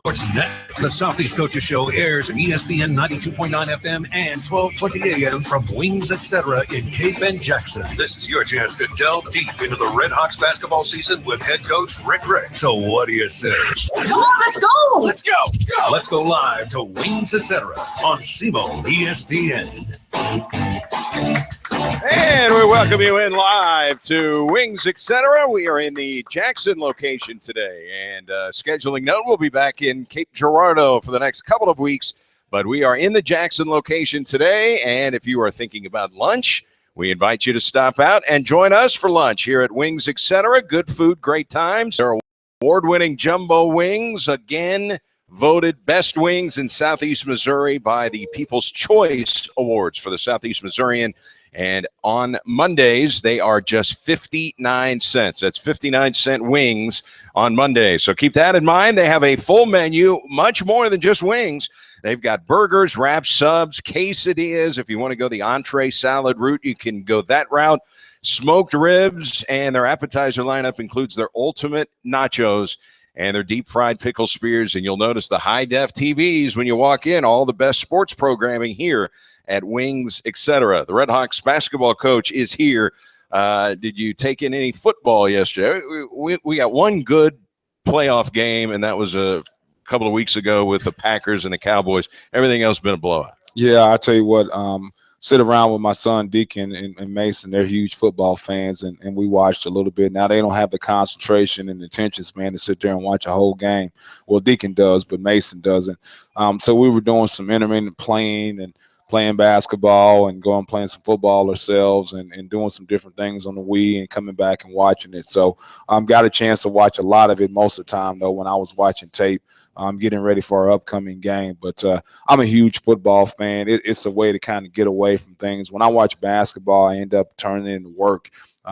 Sportsnet. The Southeast Coaches Show airs at ESPN 92.9 FM and 1220 AM from Wings Etc. in Cape and Jackson. This is your chance to delve deep into the Redhawks basketball season with head coach Rick Rick. So what do you say? Come on, let's go! Let's go! Let's go live to Wings Etc. on SEMO ESPN. And we welcome you in live to Wings Etc. We are in the Jackson location today, and scheduling note, we'll be back in Cape Girardeau for the next couple of weeks, but we are in the Jackson location today, and if you are thinking about lunch, we invite you to stop out and join us for lunch here at Wings Etc. Good food, great times. Our award-winning jumbo wings, again, voted best wings in Southeast Missouri by the People's Choice Awards for the Southeast Missourian. And on Mondays, they are just 59 cents. That's 59-cent wings on Monday. So keep that in mind. They have a full menu, much more than just wings. They've got burgers, wraps, subs, quesadillas. If you want to go the entree salad route, you can go that route. Smoked ribs, and their appetizer lineup includes their ultimate nachos and their deep-fried pickle spears. And you'll notice the high-def TVs when you walk in, all the best sports programming here at Wings, etc. The Redhawks basketball coach is here. Did you take in any football yesterday? We got one good playoff game, and that was a couple of weeks ago with the Packers and the Cowboys. Everything else has been a blowout. Yeah, I tell you what, sit around with my son Deacon and Mason. They're huge football fans, and we watched a little bit. Now they don't have the concentration and attention span to sit there and watch a whole game. Well, Deacon does, but Mason doesn't. So we were doing some intermittent playing basketball and going playing some football ourselves and doing some different things on the Wii and coming back and watching it. So got a chance to watch a lot of it most of the time, though, when I was watching tape. Getting ready for our upcoming game. But I'm a huge football fan. It's a way to kind of get away from things. When I watch basketball, I end up turning it into work,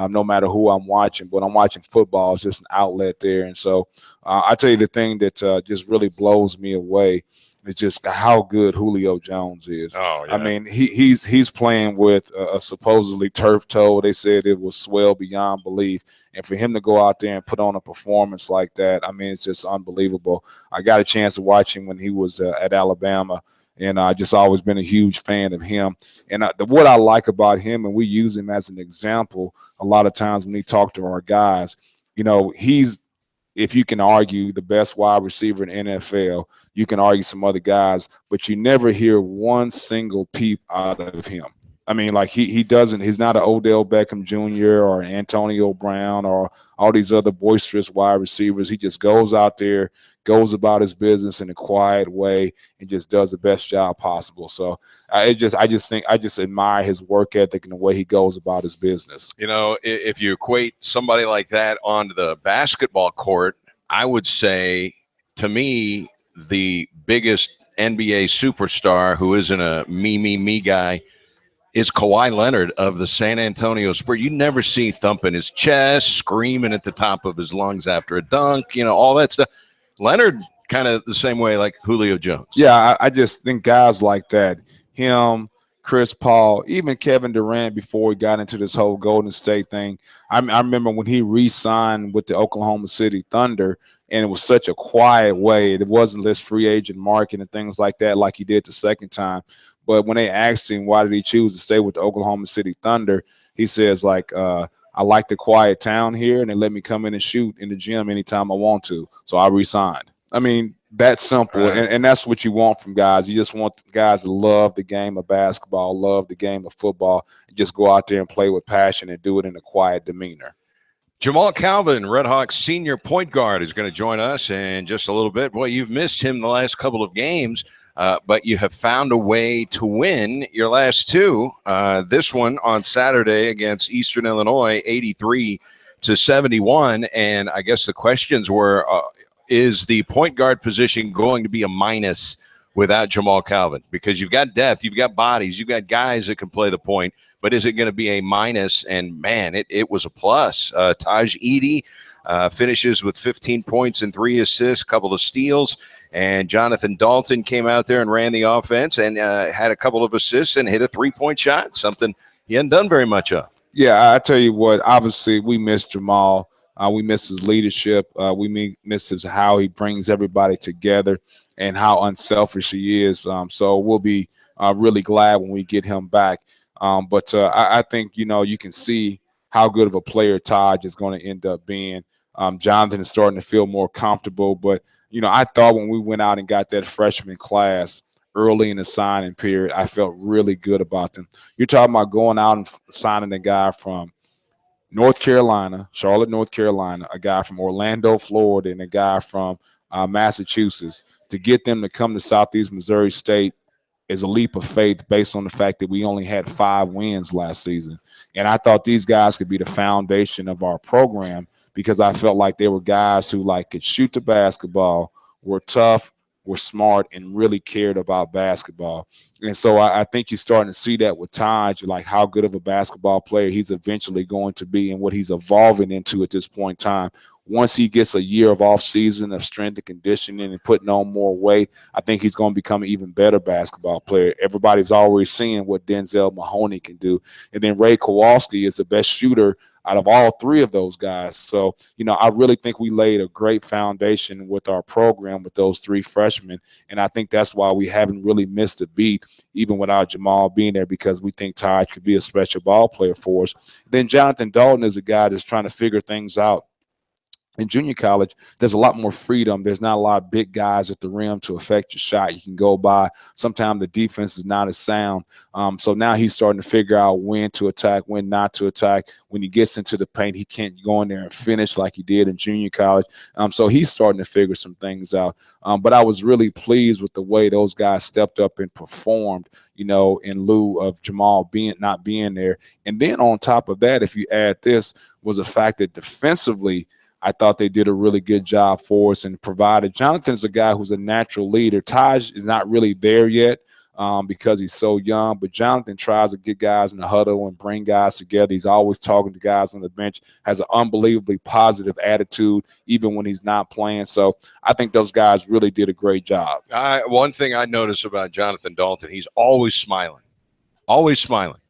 no matter who I'm watching. But I'm watching football. It's just an outlet there. And so I tell you the thing that just really blows me away is just how good Julio Jones is. Oh, yeah. I mean, he's playing with a supposedly turf toe. They said it was swell beyond belief. And for him to go out there and put on a performance like that, I mean, it's just unbelievable. I got a chance to watch him when he was at Alabama, and I just always been a huge fan of him. And what I like about him, and we use him as an example a lot of times when we talk to our guys, you know, he's, if you can argue, the best wide receiver in NFL. You can argue some other guys, but you never hear one single peep out of him. I mean, like he doesn't. He's not an Odell Beckham Jr. or an Antonio Brown or all these other boisterous wide receivers. He just goes out there, goes about his business in a quiet way, and just does the best job possible. So I just admire his work ethic and the way he goes about his business. You know, if you equate somebody like that onto the basketball court, I would say, to me, the biggest NBA superstar who isn't a me guy is Kawhi Leonard of the San Antonio Spurs. You never see thumping his chest, screaming at the top of his lungs after a dunk, you know, all that stuff. Leonard kind of the same way like Julio Jones. Yeah, I just think guys like that, him, Chris Paul, even Kevin Durant before he got into this whole Golden State thing. I remember when he re-signed with the Oklahoma City Thunder, and it was such a quiet way. It wasn't this free agent market and things like that like he did the second time. But when they asked him why did he choose to stay with the Oklahoma City Thunder, he says, like, I like the quiet town here, and they let me come in and shoot in the gym anytime I want to. So I re-signed. I mean, that's simple, right. and that's what you want from guys. You just want guys to love the game of basketball, love the game of football, and just go out there and play with passion and do it in a quiet demeanor. Jamal Calvin, Redhawks senior point guard, is going to join us in just a little bit. Boy, you've missed him the last couple of games, but you have found a way to win your last two. This one on Saturday against Eastern Illinois, 83-71. And I guess the questions were, is the point guard position going to be a minus without Jamal Calvin? Because you've got depth, you've got bodies, you've got guys that can play the point, but is it going to be a minus? And, man, it was a plus. Taj Edey finishes with 15 points and 3 assists, a couple of steals, and Jonathan Dalton came out there and ran the offense and had a couple of assists and hit a three-point shot, something he hadn't done very much of. Yeah, I tell you what, obviously we miss Jamal. We miss his leadership. We miss how he brings everybody together and how unselfish he is. So we'll be really glad when we get him back. But I think, you can see how good of a player Taj is going to end up being. Jonathan is starting to feel more comfortable. But, I thought when we went out and got that freshman class early in the signing period, I felt really good about them. You're talking about going out and signing a guy from North Carolina, Charlotte, North Carolina, a guy from Orlando, Florida, and a guy from Massachusetts. To get them to come to Southeast Missouri State is a leap of faith based on the fact that we only had 5 wins last season. And I thought these guys could be the foundation of our program because I felt like they were guys who could shoot the basketball, were tough, were smart, and really cared about basketball. And so I think you're starting to see that with Taj, like how good of a basketball player he's eventually going to be and what he's evolving into at this point in time. Once he gets a year of off season of strength and conditioning and putting on more weight, I think he's going to become an even better basketball player. Everybody's already seeing what Denzel Mahoney can do. And then Ray Kowalski is the best shooter out of all 3 of those guys. So, I really think we laid a great foundation with our program with those 3 freshmen. And I think that's why we haven't really missed a beat, even without Jamal being there, because we think Taj could be a special ball player for us. Then Jonathan Dalton is a guy that's trying to figure things out. In junior college, there's a lot more freedom. There's not a lot of big guys at the rim to affect your shot. You can go by. Sometimes the defense is not as sound. So now he's starting to figure out when to attack, when not to attack. When he gets into the paint, he can't go in there and finish like he did in junior college. So he's starting to figure some things out. But I was really pleased with the way those guys stepped up and performed, in lieu of Jamal not being there. And then on top of that, if you add this, was the fact that defensively, I thought they did a really good job for us and provided. Jonathan's a guy who's a natural leader. Taj is not really there yet because he's so young, but Jonathan tries to get guys in the huddle and bring guys together. He's always talking to guys on the bench, has an unbelievably positive attitude even when he's not playing. So I think those guys really did a great job. One thing I notice about Jonathan Dalton, he's always smiling. Always smiling.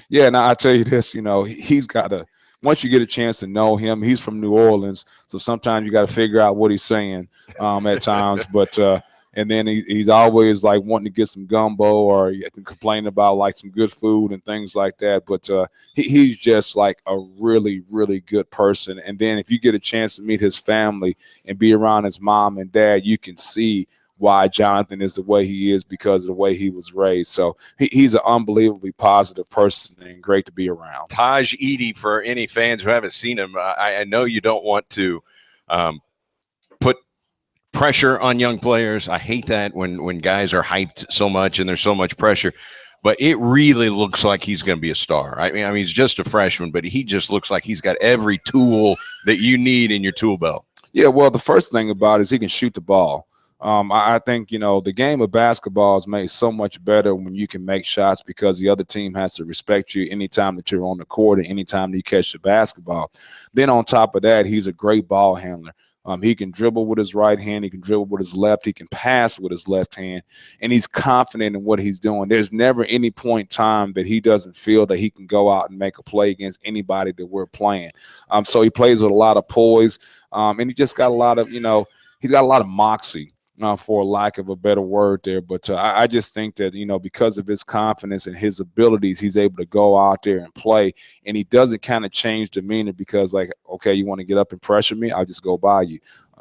Yeah, and I tell you this, he's got a – once you get a chance to know him, he's from New Orleans, so sometimes you got to figure out what he's saying at times. But and then he's always wanting to get some gumbo or complain about some good food and things like that. But he's just a really, really good person. And then if you get a chance to meet his family and be around his mom and dad, you can see why Jonathan is the way he is because of the way he was raised. So he's an unbelievably positive person and great to be around. Taj Edey, for any fans who haven't seen him, I know you don't want to put pressure on young players. I hate that when guys are hyped so much and there's so much pressure. But it really looks like he's going to be a star. I mean, he's just a freshman, but he just looks like he's got every tool that you need in your tool belt. Yeah, well, the first thing about it is he can shoot the ball. I think, the game of basketball is made so much better when you can make shots because the other team has to respect you anytime that you're on the court and anytime that you catch the basketball. Then on top of that, he's a great ball handler. He can dribble with his right hand. He can dribble with his left. He can pass with his left hand. And he's confident in what he's doing. There's never any point in time that he doesn't feel that he can go out and make a play against anybody that we're playing. So he plays with a lot of poise. And he just got a lot of, he's got a lot of moxie. For lack of a better word there. But I just think that, because of his confidence and his abilities, he's able to go out there and play. And he doesn't kind of change demeanor because, okay, you want to get up and pressure me? I'll just go by you.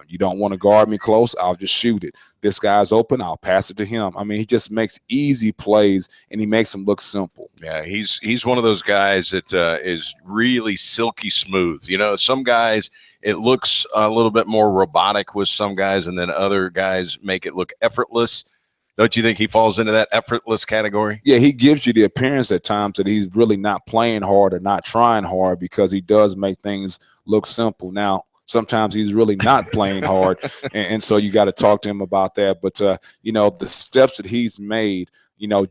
You don't want to guard me close? I'll just shoot it. This guy's open. I'll pass it to him. I mean, he just makes easy plays, and he makes them look simple. Yeah, he's one of those guys that is really silky smooth. Some guys, it looks a little bit more robotic with some guys, and then other guys make it look effortless. Don't you think he falls into that effortless category? Yeah, he gives you the appearance at times that he's really not playing hard or not trying hard because he does make things look simple. Now, sometimes he's really not playing hard, and so you got to talk to him about that. But, the steps that he's made,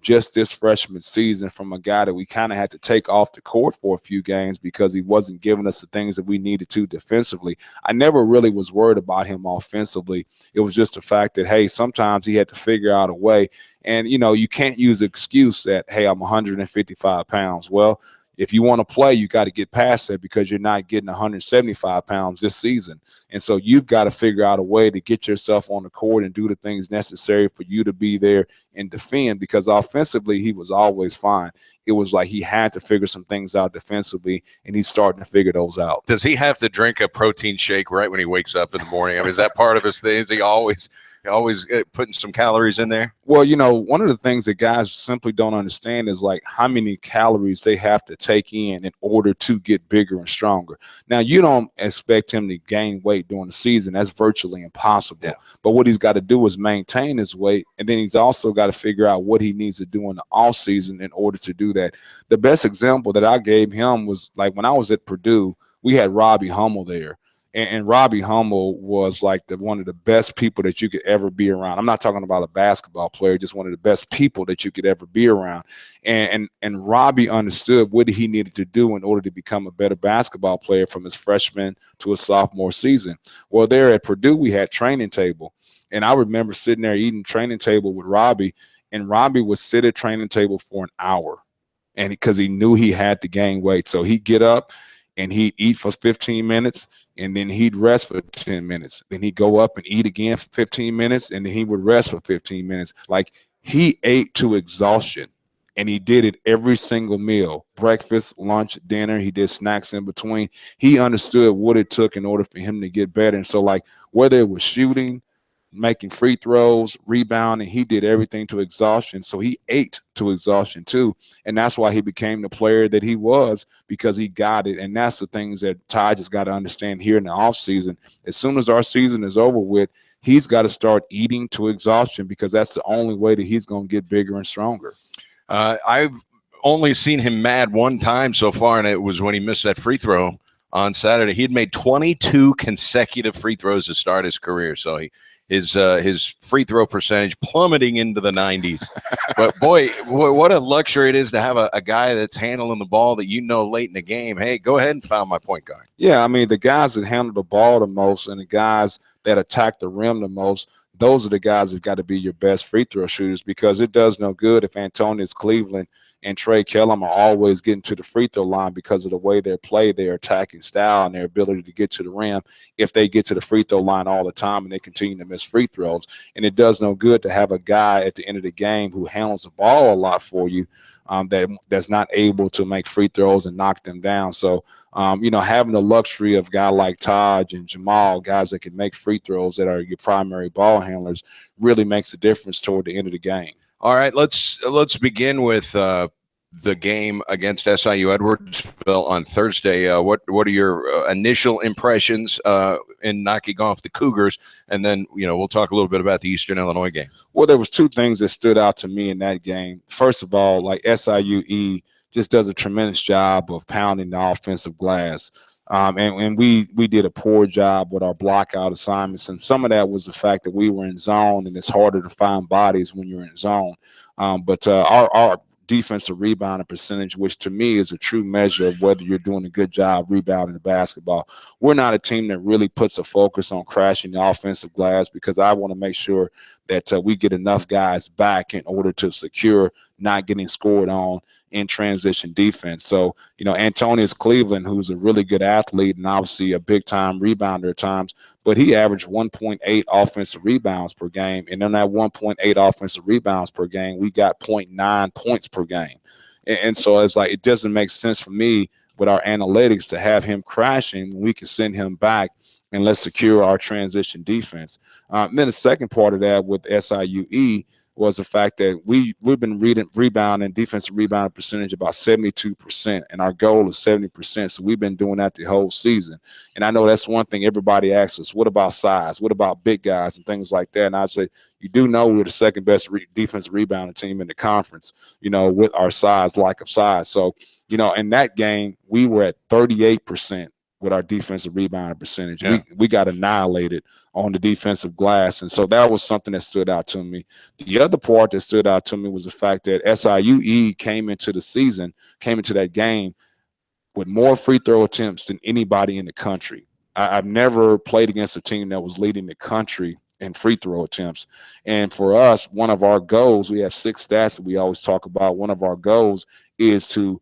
just this freshman season from a guy that we kind of had to take off the court for a few games because he wasn't giving us the things that we needed to defensively. I never really was worried about him offensively. It was just the fact that, hey, sometimes he had to figure out a way. And, you can't use the excuse that, hey, I'm 155 pounds. Well, if you want to play, you got to get past that because you're not getting 175 pounds this season. And so you've got to figure out a way to get yourself on the court and do the things necessary for you to be there and defend, because offensively he was always fine. It was like he had to figure some things out defensively, and he's starting to figure those out. Does he have to drink a protein shake right when he wakes up in the morning? I mean, is that part of his thing? Is he always putting some calories in there? Well, one of the things that guys simply don't understand is like how many calories they have to take in order to get bigger and stronger. Now, you don't expect him to gain weight during the season. That's virtually impossible. Yeah. But what he's got to do is maintain his weight, and then he's also got to figure out what he needs to do in the off season in order to do that. The best example that I gave him was like when I was at Purdue, we had Robbie Hummel there. And Robbie Hummel was like one of the best people that you could ever be around. I'm not talking about a basketball player, just one of the best people that you could ever be around. And Robbie understood what he needed to do in order to become a better basketball player from his freshman to his sophomore season. Well, there at Purdue, we had training table. And I remember sitting there eating training table with Robbie, and Robbie would sit at training table for an hour, and because he knew he had to gain weight. So he'd get up and he'd eat for 15 minutes. And then he'd rest for 10 minutes. Then he'd go up and eat again for 15 minutes, and then he would rest for 15 minutes. Like, he ate to exhaustion, and he did it every single meal, breakfast, lunch, dinner. He did snacks in between. He understood what it took in order for him to get better. And so, like, whether it was shooting, making free throws, rebounding, he did everything to exhaustion. So he ate to exhaustion too. And that's why he became the player that he was, because he got it. And that's the things that Ty just got to understand here in the offseason. As soon as our season is over with, he's got to start eating to exhaustion, because that's the only way that he's going to get bigger and stronger. I've only seen him mad one time so far, and it was when he missed that free throw on Saturday. He had made 22 consecutive free throws to start his career. So his free throw percentage plummeting into the 90s. But boy, what a luxury it is to have a guy that's handling the ball that late in the game. Hey, go ahead and foul my point guard. Yeah, I mean, the guys that handle the ball the most and the guys that attack the rim the most, those are the guys that got to be your best free throw shooters, because it does no good if Antonius Cleveland and Trey Kellum are always getting to the free throw line because of the way they play, their attacking style, and their ability to get to the rim. If they get to the free throw line all the time and they continue to miss free throws, and it does no good to have a guy at the end of the game who handles the ball a lot for you, that's not able to make free throws and knock them down. So, having the luxury of a guy like Taj and Jamal, guys that can make free throws that are your primary ball handlers, really makes a difference toward the end of the game. All right, let's begin with the game against SIU Edwardsville on Thursday. What are your initial impressions in knocking off the Cougars? And then, we'll talk a little bit about the Eastern Illinois game. Well, there was two things that stood out to me in that game. First of all, like SIUE just does a tremendous job of pounding the offensive glass. And we did a poor job with our blockout assignments. And some of that was the fact that we were in zone, and it's harder to find bodies when you're in zone. But our defensive rebounding percentage, which to me is a true measure of whether you're doing a good job rebounding the basketball. We're not a team that really puts a focus on crashing the offensive glass, because I want to make sure that we get enough guys back in order to secure not getting scored on in transition defense. So, Antonius Cleveland, who's a really good athlete and obviously a big-time rebounder at times, but he averaged 1.8 offensive rebounds per game. And on that 1.8 offensive rebounds per game, we got 0.9 points per game. And so it's like, it doesn't make sense for me with our analytics to have him crashing when we can send him back and let's secure our transition defense. Then the second part of that with SIUE was the fact that we've been rebounding, defensive rebounding percentage about 72%, and our goal is 70%. So we've been doing that the whole season. And I know that's one thing everybody asks us, what about size? What about big guys and things like that? And I say, you do know we're the second best defensive rebounding team in the conference, with our lack of size. So, in that game, we were at 38% with our defensive rebounding percentage. Yeah. We got annihilated on the defensive glass. And so that was something that stood out to me. The other part that stood out to me was the fact that SIUE came into that game with more free throw attempts than anybody in the country. I've never played against a team that was leading the country in free throw attempts. And for us, one of our goals, we have 6 stats that we always talk about. One of our goals is to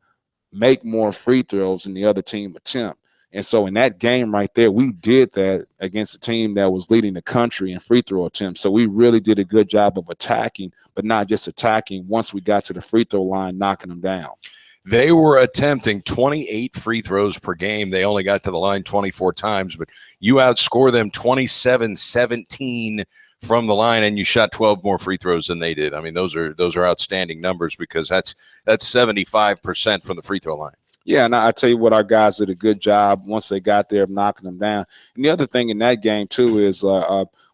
make more free throws than the other team attempt. And so in that game right there, we did that against a team that was leading the country in free throw attempts. So we really did a good job of attacking, but not just attacking. Once we got to the free throw line, knocking them down. They were attempting 28 free throws per game. They only got to the line 24 times, but you outscore them 27-17 from the line, and you shot 12 more free throws than they did. I mean, those are outstanding numbers, because that's 75% from the free throw line. Yeah, and I tell you what, our guys did a good job once they got there of knocking them down. And the other thing in that game, too, is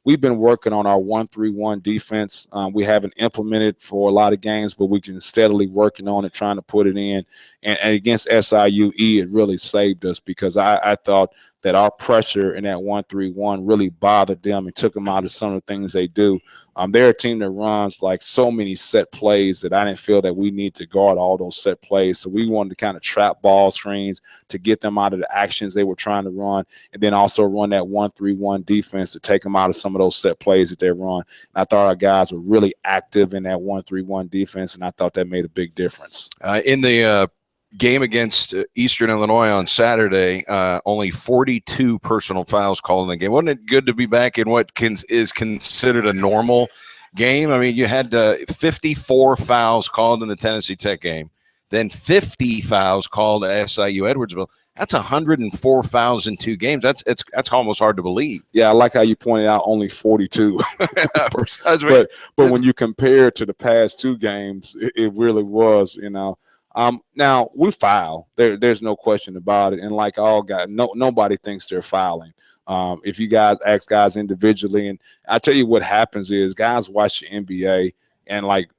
we've been working on our 1-3-1 defense. We haven't implemented for a lot of games, but we've been steadily working on it, trying to put it in. And against SIUE, it really saved us, because I thought that our pressure in that 1-3-1 really bothered them and took them out of some of the things they do. They're a team that runs like so many set plays that I didn't feel that we need to guard all those set plays. So we wanted to kind of trap ball screens to get them out of the actions they were trying to run, and then also run that 1-3-1 defense to take them out of some of those set plays that they run. And I thought our guys were really active in that 1-3-1 defense, and I thought that made a big difference. In the game against Eastern Illinois on Saturday, only 42 personal fouls called in the game. Wasn't it good to be back in what is considered a normal game? I mean, you had 54 fouls called in the Tennessee Tech game, then 50 fouls called at SIU Edwardsville. That's 104 fouls in 2 games. That's almost hard to believe. Yeah, I like how you pointed out only 42. but when you compare it to the past 2 games, it really was, you know. Now we foul. There's no question about it. And like all guys, nobody thinks they're fouling. If you guys ask guys individually, and I tell you what happens is guys watch the NBA, and like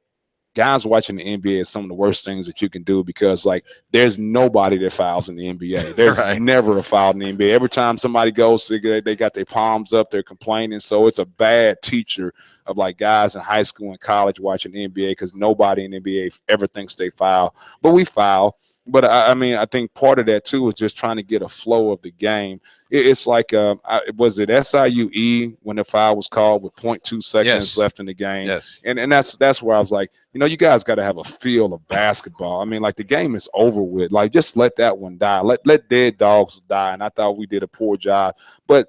guys watching the NBA is some of the worst things that you can do, because like there's nobody that fouls in the NBA. There's right. never a foul in the NBA. Every time somebody goes, they got their palms up, they're complaining. So it's a bad teacher of like guys in high school and college watching the NBA, because nobody in the NBA ever thinks they foul. But we foul. But I mean, I think part of that too is just trying to get a flow of the game. It's like, was it SIUE when the foul was called with 0.2 seconds left in the game? Yes. And that's where I was like, you know, you guys got to have a feel of basketball. I mean, like the game is over with. Like just let that one die. Let dead dogs die. And I thought we did a poor job. But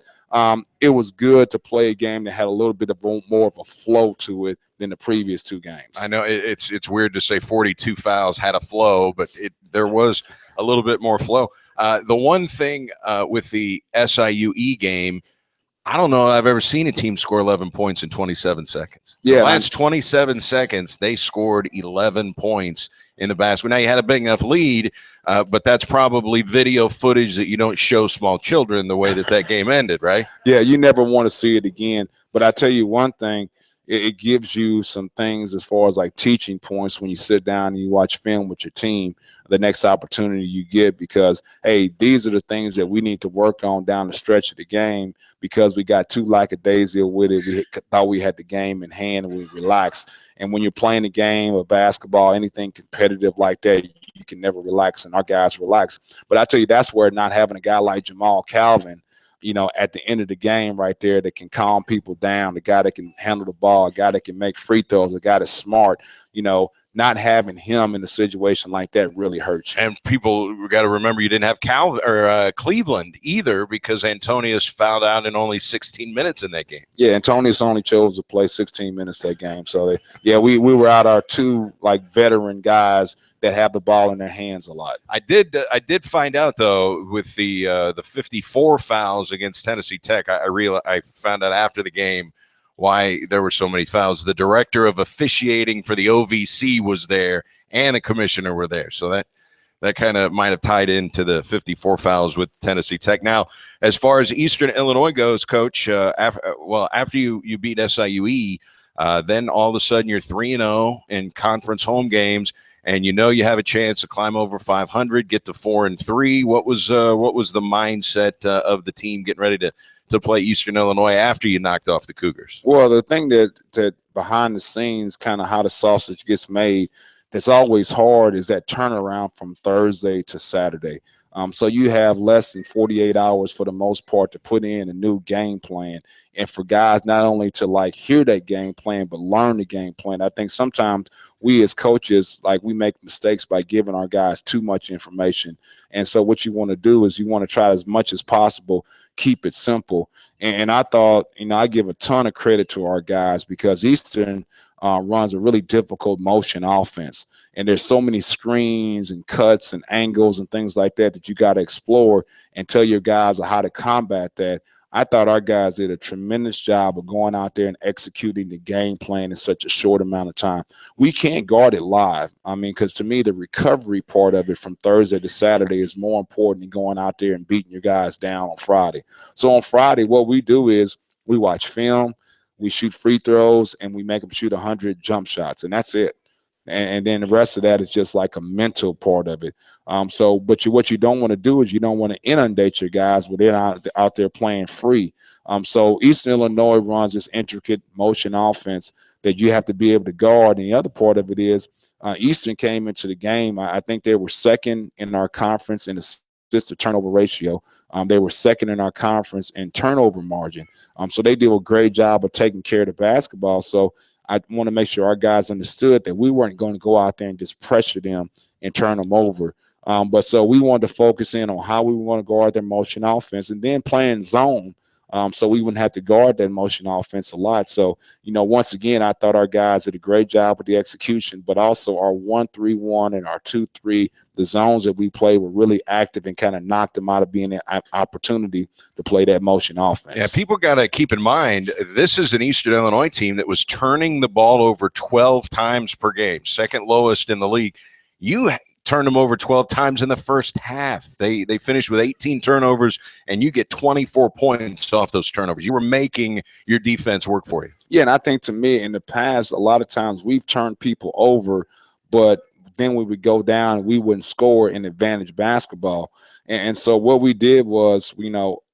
it was good to play a game that had a little bit of more of a flow to it than the previous 2 games. I know it's weird to say 42 fouls had a flow, but there was a little bit more flow. The one thing with the SIUE game, I don't know I've ever seen a team score 11 points in 27 seconds. Yeah, the last 27 seconds, they scored 11 points in the basket. Now, you had a big enough lead, but that's probably video footage that you don't show small children the way that game ended, right? Yeah, you never want to see it again. But I tell you one thing, it gives you some things as far as like teaching points when you sit down and you watch film with your team the next opportunity you get, because, hey, these are the things that we need to work on down the stretch of the game, because we got too lackadaisical with it. We thought we had the game in hand and we relaxed. And when you're playing a game of basketball, anything competitive like that, you can never relax, and our guys relax. But I tell you, that's where not having a guy like Jamal Calvin, you know, at the end of the game right there that can calm people down, the guy that can handle the ball, a guy that can make free throws, a guy that's smart, you know, not having him in a situation like that really hurts you. And people got to remember you didn't have Cleveland either, because Antonius fouled out in only 16 minutes in that game. Yeah, Antonius only chose to play 16 minutes that game. So, we were out our 2 like veteran guys that have the ball in their hands a lot. I did find out though with the 54 fouls against Tennessee Tech. I found out after the game why there were so many fouls. The director of officiating for the OVC was there, and the commissioner were there. So that kind of might have tied into the 54 fouls with Tennessee Tech. Now, as far as Eastern Illinois goes, Coach, after you beat SIUE, then all of a sudden you're 3-0 in conference home games, and you know you have a chance to climb over 500, get to 4-3. What was the mindset of the team getting ready to play Eastern Illinois after you knocked off the Cougars? Well, the thing that behind the scenes, kind of how the sausage gets made, that's always hard, is that turnaround from Thursday to Saturday. So you have less than 48 hours for the most part to put in a new game plan, and for guys not only to like hear that game plan but learn the game plan. I think sometimes we as coaches, like, we make mistakes by giving our guys too much information. And so what you want to do is you want to try as much as possible keep it simple. And I thought, I give a ton of credit to our guys because Eastern runs a really difficult motion offense. And there's so many screens and cuts and angles and things like that that you got to explore and tell your guys how to combat that. I thought our guys did a tremendous job of going out there and executing the game plan in such a short amount of time. We can't guard it live. I mean, because to me, the recovery part of it from Thursday to Saturday is more important than going out there and beating your guys down on Friday. So on Friday, what we do is we watch film, we shoot free throws, and we make them shoot 100 jump shots, and that's it. And then the rest of that is just like a mental part of it. But what you don't want to do is you don't want to inundate your guys when they're out there playing free. So Eastern Illinois runs this intricate motion offense that you have to be able to guard. And the other part of it is Eastern came into the game. I think they were second in our conference in assist to turnover ratio. They were second in our conference in turnover margin. So they did a great job of taking care of the basketball. So I want to make sure our guys understood that we weren't going to go out there and just pressure them and turn them over. But so we wanted to focus in on how we want to guard their motion offense and then playing zone. So we wouldn't have to guard that motion offense a lot. So, once again, I thought our guys did a great job with the execution, but also our 1-3-1 and our 2-3, the zones that we played were really active and kind of knocked them out of being an opportunity to play that motion offense. Yeah, people got to keep in mind, this is an Eastern Illinois team that was turning the ball over 12 times per game, second lowest in the league. You turned them over 12 times in the first half. They finished with 18 turnovers, and you get 24 points off those turnovers. You were making your defense work for you. Yeah, and I think to me in the past, a lot of times we've turned people over, but then we would go down and we wouldn't score in advantage basketball. And so what we did was,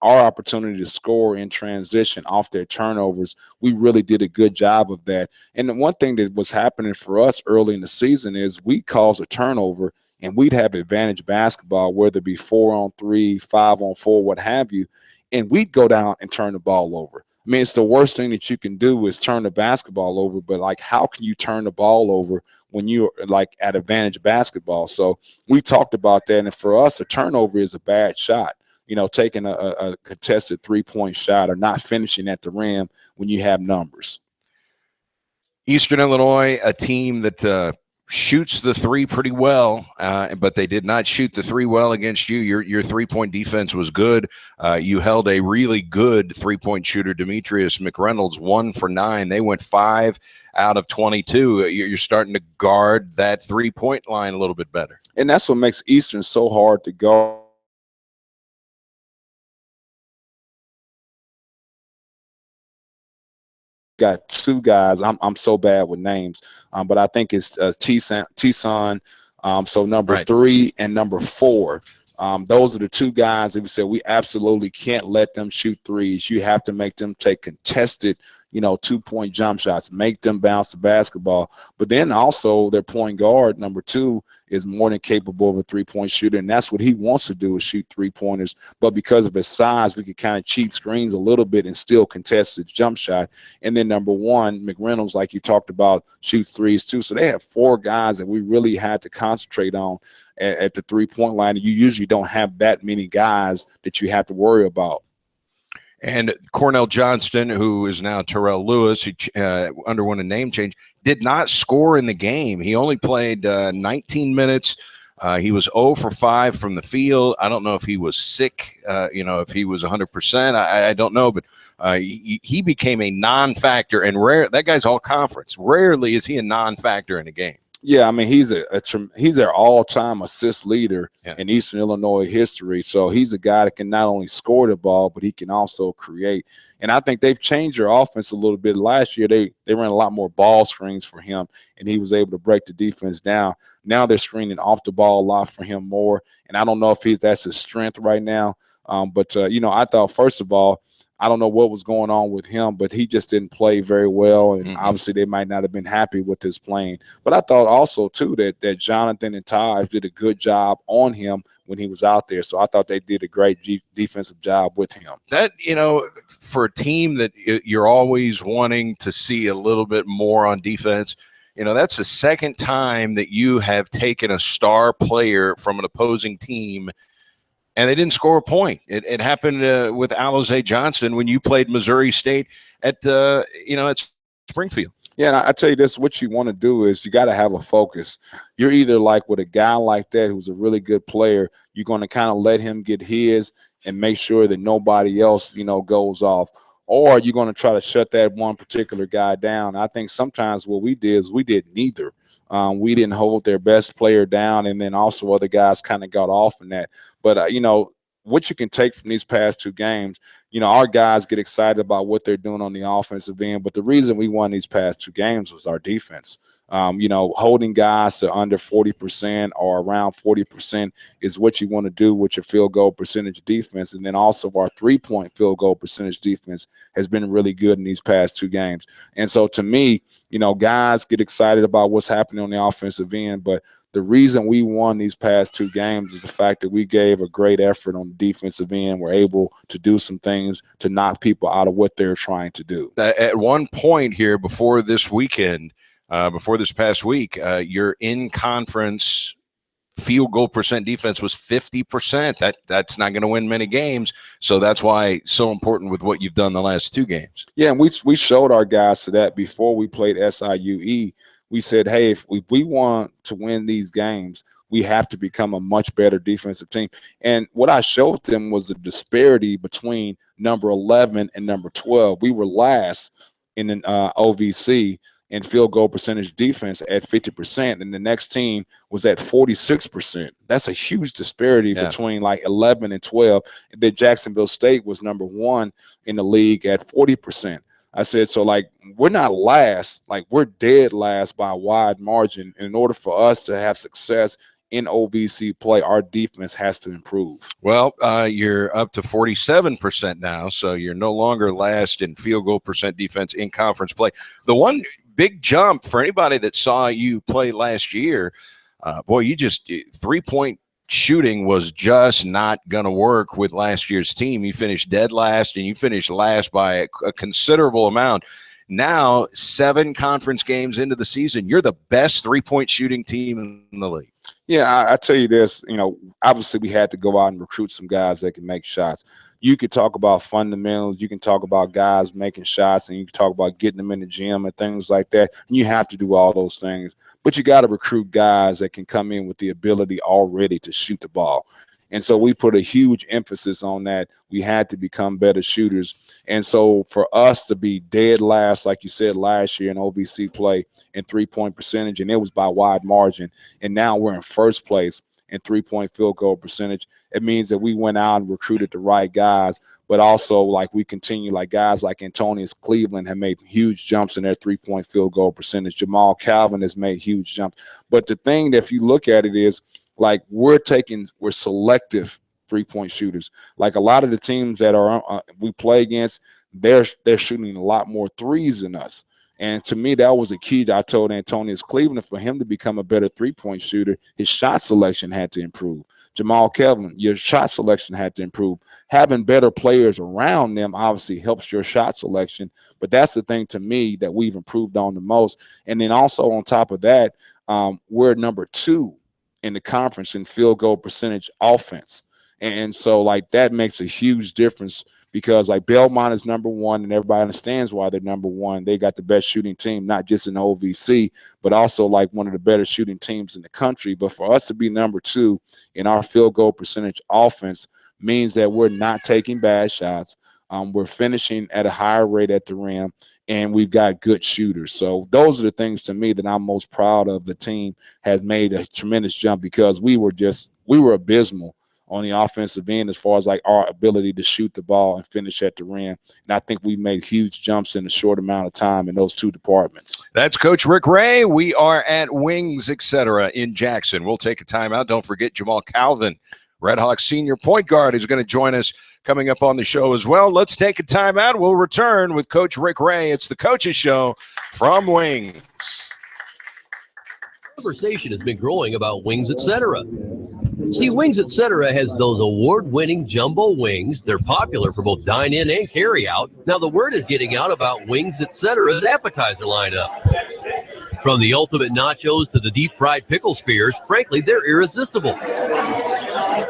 our opportunity to score in transition off their turnovers, we really did a good job of that. And the one thing that was happening for us early in the season is we cause a turnover and we'd have advantage basketball, whether it be 4-on-3, 5-on-4, what have you, and we'd go down and turn the ball over. I mean, it's the worst thing that you can do is turn the basketball over, but like, how can you turn the ball over when you're like at advantage basketball? So we talked about that. And for us, a turnover is a bad shot, taking a contested 3-point shot or not finishing at the rim when you have numbers. Eastern Illinois, a team that shoots the three pretty well, but they did not shoot the three well against you. Your 3-point defense was good. You held a really good 3-point shooter, Demetrius McReynolds, 1 for 9. They went 5 out of 22. You're starting to guard that 3-point line a little bit better. And that's what makes Eastern so hard to guard. Got two guys. I'm so bad with names, but I think it's T-Son. So number 3 and number 4. Those are the two guys that we said we absolutely can't let them shoot threes. You have to make them take contested, 2-point jump shots, make them bounce the basketball. But then also their point guard, number 2, is more than capable of a 3-point shooter, and that's what he wants to do is shoot 3-pointers. But because of his size, we could kind of cheat screens a little bit and still contest his jump shot. And then number 1, McReynolds, like you talked about, shoots threes too. So they have 4 guys that we really had to concentrate on at the 3-point line. You usually don't have that many guys that you have to worry about. And Cornell Johnston, who is now Terrell Lewis, who underwent a name change, did not score in the game. He only played 19 minutes. He was 0 for 5 from the field. I don't know if he was sick, if he was 100%. I don't know, but he became a non-factor. And that guy's all conference. Rarely is he a non-factor in a game. Yeah, I mean, he's their all-time assist leader in Eastern Illinois history. So he's a guy that can not only score the ball, but he can also create. And I think they've changed their offense a little bit. Last year, they ran a lot more ball screens for him, and he was able to break the defense down. Now they're screening off the ball a lot for him more. And I don't know if that's his strength right now. But I thought, first of all, I don't know what was going on with him, but he just didn't play very well. And obviously they might not have been happy with his playing. But I thought also, too, that Jonathan and Taj did a good job on him when he was out there. So I thought they did a great defensive job with him. That, for a team that you're always wanting to see a little bit more on defense, that's the second time that you have taken a star player from an opposing team and they didn't score a point. It happened with Alize Johnson when you played Missouri State at Springfield. Yeah, and I tell you this, what you want to do is you got to have a focus. You're either like with a guy like that who's a really good player, you're going to kind of let him get his and make sure that nobody else, goes off. Or you're going to try to shut that one particular guy down. I think sometimes what we did is we did neither. We didn't hold their best player down, and then also other guys kind of got off in that. But, what you can take from these past two games, our guys get excited about what they're doing on the offensive end. But the reason we won these past two games was our defense. Holding guys to under 40% or around 40% is what you want to do with your field goal percentage defense. And then also our 3-point field goal percentage defense has been really good in these past two games. And so to me, guys get excited about what's happening on the offensive end, but the reason we won these past two games is the fact that we gave a great effort on the defensive end. We're able to do some things to knock people out of what they're trying to do. At one point here before this weekend, before this past week, your in-conference field goal percent defense was 50%. That's not going to win many games, so that's why it's so important with what you've done the last two games. Yeah, and we showed our guys to that before we played SIUE. We said, hey, if we want to win these games, we have to become a much better defensive team. And what I showed them was the disparity between number 11 and number 12. We were last in an OVC in field goal percentage defense at 50%, and the next team was at 46%. That's a huge disparity between like 11 and 12. And then Jacksonville State was number 1 in the league at 40%. I said, so like we're not last, like we're dead last by a wide margin. In order for us to have success in OVC play, our defense has to improve. Well, you're up to 47% now, so you're no longer last in field goal percent defense in conference play. The one big jump for anybody that saw you play last year, you just 3-point shooting was just not going to work with last year's team. You finished dead last, and you finished last by a considerable amount. Now, 7 conference games into the season, you're the best 3-point shooting team in the league. Yeah, I tell you this, obviously we had to go out and recruit some guys that can make shots. You could talk about fundamentals. You can talk about guys making shots, and you can talk about getting them in the gym and things like that. And you have to do all those things. But you got to recruit guys that can come in with the ability already to shoot the ball. And so we put a huge emphasis on that. We had to become better shooters. And so for us to be dead last, like you said, last year in OVC play in 3-point percentage, and it was by wide margin, and now we're in first place in 3-point field goal percentage, it means that we went out and recruited the right guys, but also like we continue, like guys like Antonius Cleveland have made huge jumps in their 3-point field goal percentage. Jamal Calvin has made huge jumps. But the thing that if you look at it is like we're selective 3-point shooters. Like a lot of the teams that are we play against, they're shooting a lot more threes than us. And to me, that was a key that I told Antonius Cleveland. For him to become a better 3-point shooter, his shot selection had to improve. Jamal Kelvin, your shot selection had to improve. Having better players around them obviously helps your shot selection. But that's the thing to me that we've improved on the most. And then also on top of that, we're number 2 in the conference in field goal percentage offense. And so like that makes a huge difference, because like Belmont is number 1 and everybody understands why they're number 1. They got the best shooting team, not just in the OVC, but also like one of the better shooting teams in the country. But for us to be number 2 in our field goal percentage offense means that we're not taking bad shots. We're finishing at a higher rate at the rim, and we've got good shooters. So those are the things to me that I'm most proud of. The team has made a tremendous jump, because we were abysmal on the offensive end as far as like our ability to shoot the ball and finish at the rim. And I think we've made huge jumps in a short amount of time in those 2 departments. That's Coach Rick Ray. We are at Wings, etc. in Jackson. We'll take a timeout. Don't forget Jamal Calvin Redhawks senior point guard, is going to join us coming up on the show as well. Let's take a timeout. We'll return with Coach Rick Ray. It's the Coaches Show from Wings. Conversation has been growing about Wings, etc. See, Wings, etc. has those award-winning jumbo wings. They're popular for both dine-in and carry-out. Now, the word is getting out about Wings, etc.'s appetizer lineup. From the ultimate nachos to the deep-fried pickle spears, frankly, they're irresistible.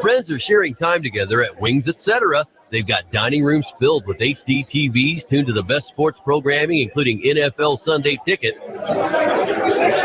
Friends are sharing time together at Wings, etc. They've got dining rooms filled with HD TVs tuned to the best sports programming, including NFL Sunday Ticket.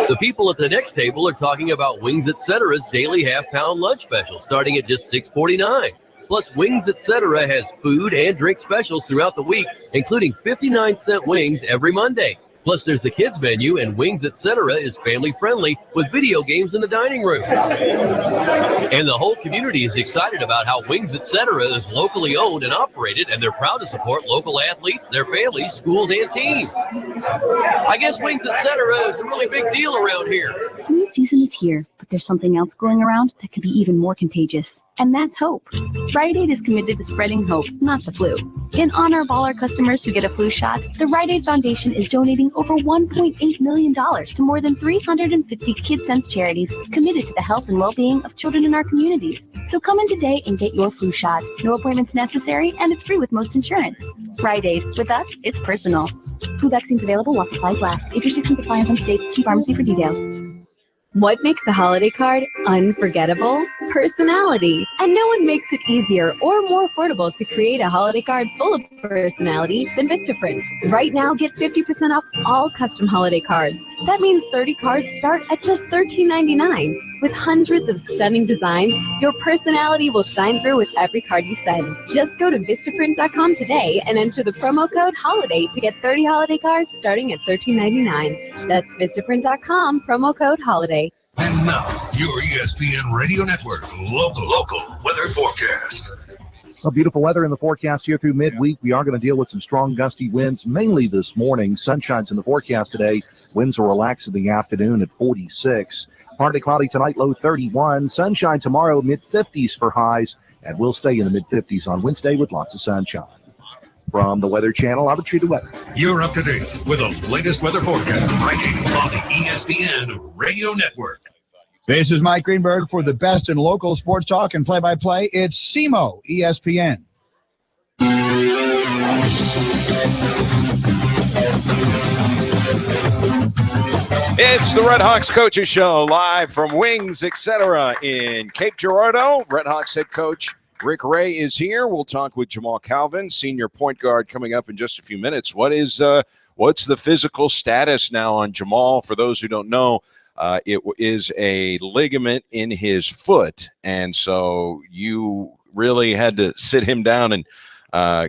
The people at the next table are talking about Wings, etc.'s daily half-pound lunch special, starting at just $6.49. Plus, Wings, etc. has food and drink specials throughout the week, including 59-cent wings every Monday. Plus, there's the kids menu, and Wings, etc. is family-friendly with video games in the dining room. And the whole community is excited about how Wings, etc. is locally owned and operated, and they're proud to support local athletes, their families, schools, and teams. I guess Wings, etc. is a really big deal around here. Flu season is here, but there's something else going around that could be even more contagious. And that's hope. Rite Aid is committed to spreading hope, not the flu. In honor of all our customers who get a flu shot, the Rite Aid Foundation is donating over $1.8 million to more than 350 KidSense charities committed to the health and well-being of children in our communities. So come in today and get your flu shot. No appointments necessary, and it's free with most insurance. Rite Aid. With us, it's personal. Flu vaccines available while supplies last. Age restrictions apply in some states. See pharmacy for details. What makes a holiday card unforgettable? Personality. And no one makes it easier or more affordable to create a holiday card full of personality than Vistaprint. Right now, get 50% off all custom holiday cards. That means 30 cards start at just $13.99. With hundreds of stunning designs, your personality will shine through with every card you send. Just go to Vistaprint.com today and enter the promo code HOLIDAY to get 30 holiday cards starting at $13.99. That's Vistaprint.com, promo code HOLIDAY. And now, your ESPN Radio Network local weather forecast. Beautiful weather in the forecast here through midweek. We are going to deal with some strong gusty winds, mainly this morning. Sunshine's in the forecast today. Winds will relax in the afternoon at 46. Partly cloudy tonight, low 31. Sunshine tomorrow, mid-50s for highs, and we'll stay in the mid-50s on Wednesday with lots of sunshine. From the Weather Channel, I'm True to Weather. You're up to date with the latest weather forecast right here on the ESPN Radio Network. This is Mike Greenberg for the best in local sports talk and play-by-play. It's SEMO ESPN. It's the Redhawks Coaches Show, live from Wings, etc. in Cape Girardeau. Redhawks head coach Rick Ray is here. We'll talk with Jamal Calvin, senior point guard, coming up in just a few minutes. What's the physical status now on Jamal? For those who don't know, it is a ligament in his foot, and so you really had to sit him down and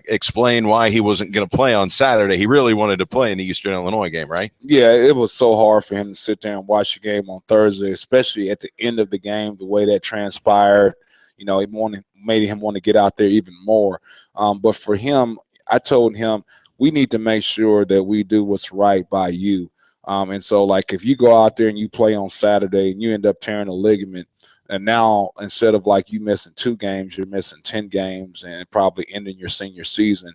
explain why he wasn't going to play on Saturday. He really wanted to play in the Eastern Illinois game, right? Yeah, it was so hard for him to sit there and watch the game on Thursday, especially at the end of the game, the way that transpired. You know, it made him want to get out there even more. But for him, I told him, we need to make sure that we do what's right by you. And so, like, if you go out there and you play on Saturday and you end up tearing a ligament, and now instead of like you missing 2 games, you're missing 10 games and probably ending your senior season.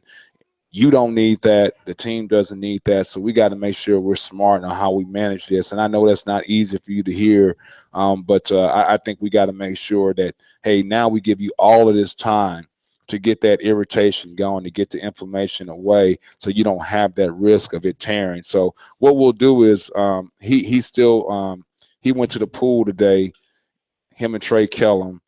You don't need that. The team doesn't need that. So we got to make sure we're smart on how we manage this. And I know that's not easy for you to hear, but I think we got to make sure that, hey, now we give you all of this time to get that irritation going, to get the inflammation away so you don't have that risk of it tearing. So what we'll do is he went to the pool today, him and Trey Kellum,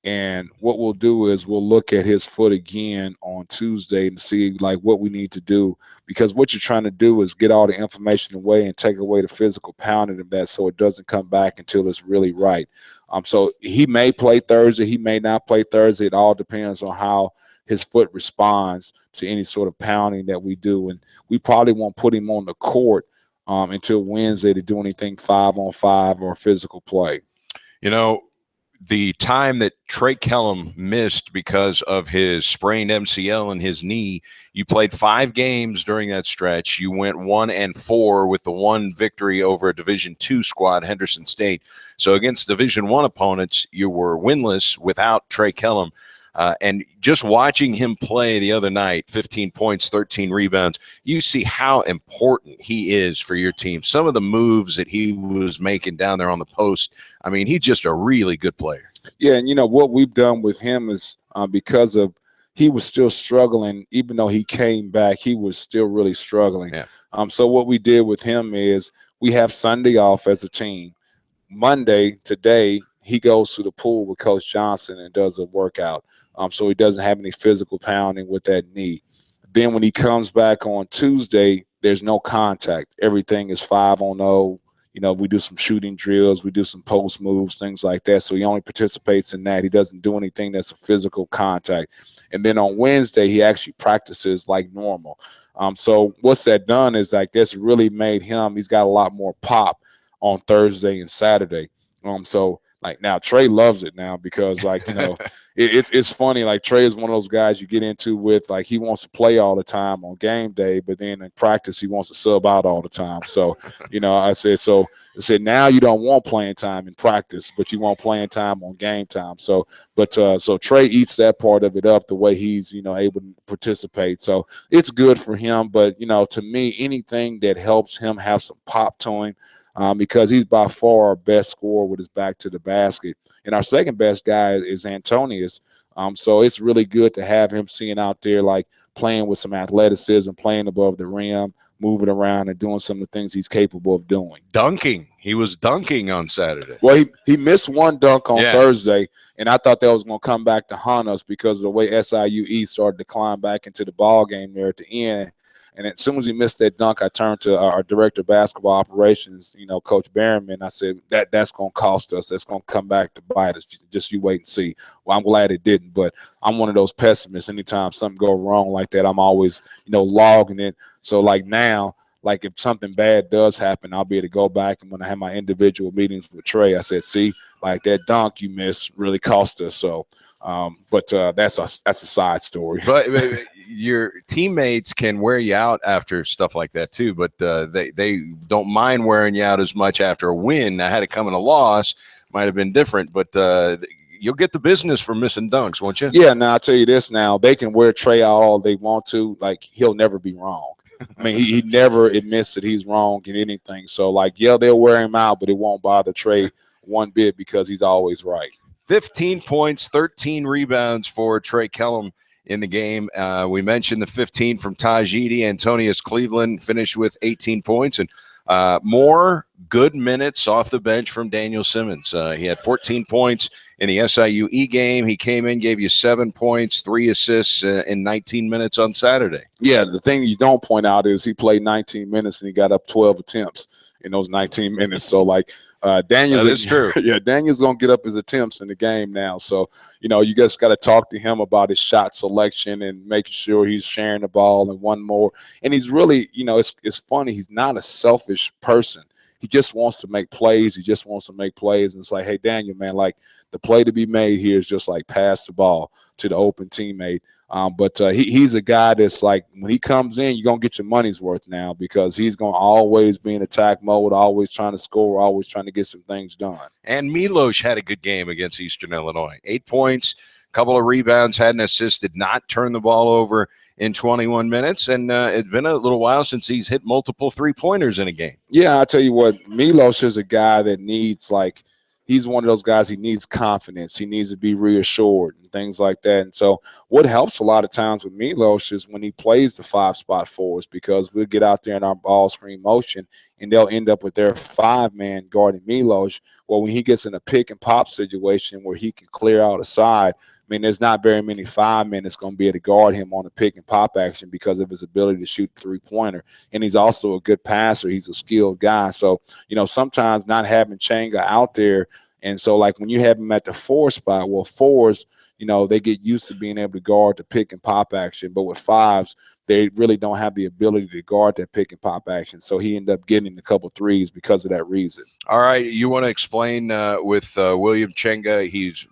and what we'll do is we'll look at his foot again on Tuesday and see like what we need to do, because what you're trying to do is get all the inflammation away and take away the physical pounding of that so it doesn't come back until it's really right. So he may play Thursday, he may not play Thursday. It all depends on how his foot responds to any sort of pounding that we do, and we probably won't put him on the court until Wednesday to do anything 5-on-5 or physical play. You know, the time that Trey Kellum missed because of his sprained MCL in his knee, you played 5 games during that stretch. You went 1-4 with the one victory over a Division II squad, Henderson State. So against Division I opponents, you were winless without Trey Kellum. And just watching him play the other night, 15 points, 13 rebounds, you see how important he is for your team. Some of the moves that he was making down there on the post, I mean, he's just a really good player. Yeah, and, what we've done with him is because of he was still struggling. Even though he came back, he was still really struggling. Yeah. So what we did with him is we have Sunday off as a team. Monday, today, he goes to the pool with Coach Johnson and does a workout. So he doesn't have any physical pounding with that knee. Then when he comes back on Tuesday, there's no contact. Everything is 5-on-0. We do some shooting drills, we do some post moves, things like that. So he only participates in that. He doesn't do anything that's a physical contact. And then on Wednesday, he actually practices like normal. So what's that done is like that's really made him, he's got a lot more pop on Thursday and Saturday. So like now Trey loves it now because like, it's funny. Like Trey is one of those guys you get into with like he wants to play all the time on game day, but then in practice he wants to sub out all the time. So, I said now you don't want playing time in practice, but you want playing time on game time. So Trey eats that part of it up the way he's, able to participate. So it's good for him. But, to me, anything that helps him have some pop to him, because he's by far our best scorer with his back to the basket. And our second best guy is Antonius. So it's really good to have him seeing out there, like playing with some athleticism, playing above the rim, moving around and doing some of the things he's capable of doing. Dunking. He was dunking on Saturday. Well, he missed one dunk on Thursday, and I thought that was going to come back to haunt us because of the way SIU East started to climb back into the ball game there at the end. And as soon as he missed that dunk, I turned to our director of basketball operations, Coach Berryman. I said, that's going to cost us. That's going to come back to bite us. Just you wait and see. Well, I'm glad it didn't, but I'm one of those pessimists. Anytime something goes wrong like that, I'm always, logging it. So like now, like if something bad does happen, I'll be able to go back. And when I have my individual meetings with Trey, I said, see, like that dunk you missed really cost us. So, but that's a side story. But your teammates can wear you out after stuff like that too, but they don't mind wearing you out as much after a win. Now, had it come in a loss, might have been different, but you'll get the business for missing dunks, won't you? Yeah, now I'll tell you this now. They can wear Trey out all they want to. Like, he'll never be wrong. I mean, he never admits that he's wrong in anything. So, like, yeah, they'll wear him out, but it won't bother Trey one bit because he's always right. 15 points, 13 rebounds for Trey Kellum in the game. We mentioned the 15 from Taj Edey. Antonius Cleveland finished with 18 points, and more good minutes off the bench from Daniel Simmons. He had 14 points in the SIU game. He came in, gave you 7 points, 3 assists in 19 minutes on Saturday. Yeah, the thing you don't point out is he played 19 minutes and he got up 12 attempts in those 19 minutes. So, like, Daniel's, that is true. Yeah, Daniel's going to get up his attempts in the game now. So, you just got to talk to him about his shot selection and making sure he's sharing the ball and one more. And he's really, it's funny. He's not a selfish person. He just wants to make plays. He just wants to make plays. And it's like, hey, Daniel, man, like the play to be made here is just like pass the ball to the open teammate. But he's a guy that's like, when he comes in, you're going to get your money's worth now because he's going to always be in attack mode, always trying to score, always trying to get some things done. And Milos had a good game against Eastern Illinois. 8 points, a couple of rebounds, had an assist, did not turn the ball over in 21 minutes. And it's been a little while since he's hit multiple three-pointers in a game. Yeah, I'll tell you what, Milos is a guy that needs, like, he's one of those guys, he needs confidence. He needs to be reassured and things like that. And so what helps a lot of times with Milos is when he plays the 5-spot forwards, because we'll get out there in our ball screen motion and they'll end up with their 5-man guarding Milos. Well, when he gets in a pick and pop situation where he can clear out a side, I mean, there's not very many 5-men that's going to be able to guard him on a pick and pop action because of his ability to shoot the three-pointer. And he's also a good passer. He's a skilled guy. So, sometimes not having Changa out there. And so, like, when you have him at the 4 spot, well, 4s, they get used to being able to guard the pick and pop action. But with 5s, they really don't have the ability to guard that pick and pop action. So he ended up getting a couple threes because of that reason. All right, you want to explain with William Chenga? He's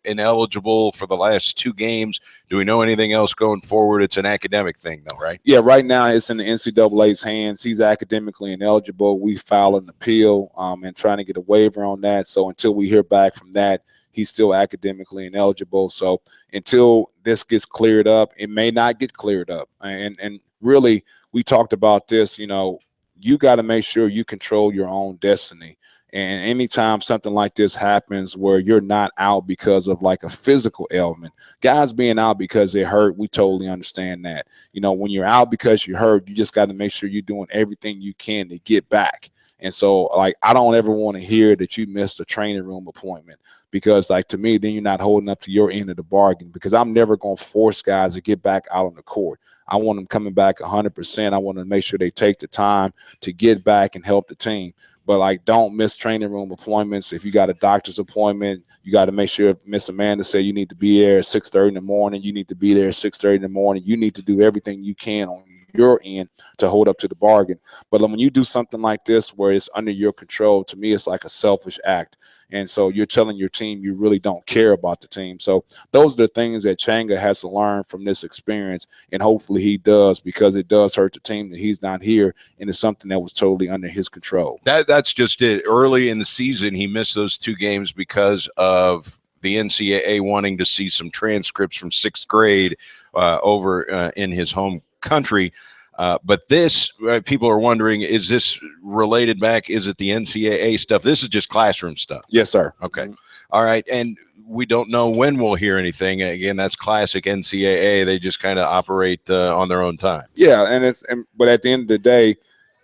ineligible for the last 2 games. Do we know anything else going forward? It's an academic thing, though, right? Yeah, right now it's in the NCAA's hands. He's academically ineligible. We filed an appeal and trying to get a waiver on that. So until we hear back from that, he's still academically ineligible. So until this gets cleared up, it may not get cleared up. And really, we talked about this, you got to make sure you control your own destiny. And anytime something like this happens where you're not out because of like a physical ailment, guys being out because they're hurt, we totally understand that. When you're out because you're hurt, you just got to make sure you're doing everything you can to get back. And so, like, I don't ever want to hear that you missed a training room appointment because, like, to me, then you're not holding up to your end of the bargain because I'm never going to force guys to get back out on the court. I want them coming back 100%. I want to make sure they take the time to get back and help the team. But, like, don't miss training room appointments. If you got a doctor's appointment, you got to make sure if Miss Amanda said you need to be there at 6:30 in the morning, you need to be there at 6:30 in the morning. You need to do everything you can on your end to hold up to the bargain. But when you do something like this where it's under your control, to me, it's like a selfish act. And so you're telling your team you really don't care about the team. So those are the things that Chenga has to learn from this experience, and hopefully he does, because it does hurt the team that he's not here, and it's something that was totally under his control. That's just it. Early in the season, he missed those 2 games because of the NCAA wanting to see some transcripts from 6th grade over in his home country. But this, people are wondering, is this related back? Is it the NCAA stuff? This is just classroom stuff. Yes, sir. Okay. All right. And we don't know when we'll hear anything. Again, that's classic NCAA. They just kind of operate on their own time. Yeah. But at the end of the day,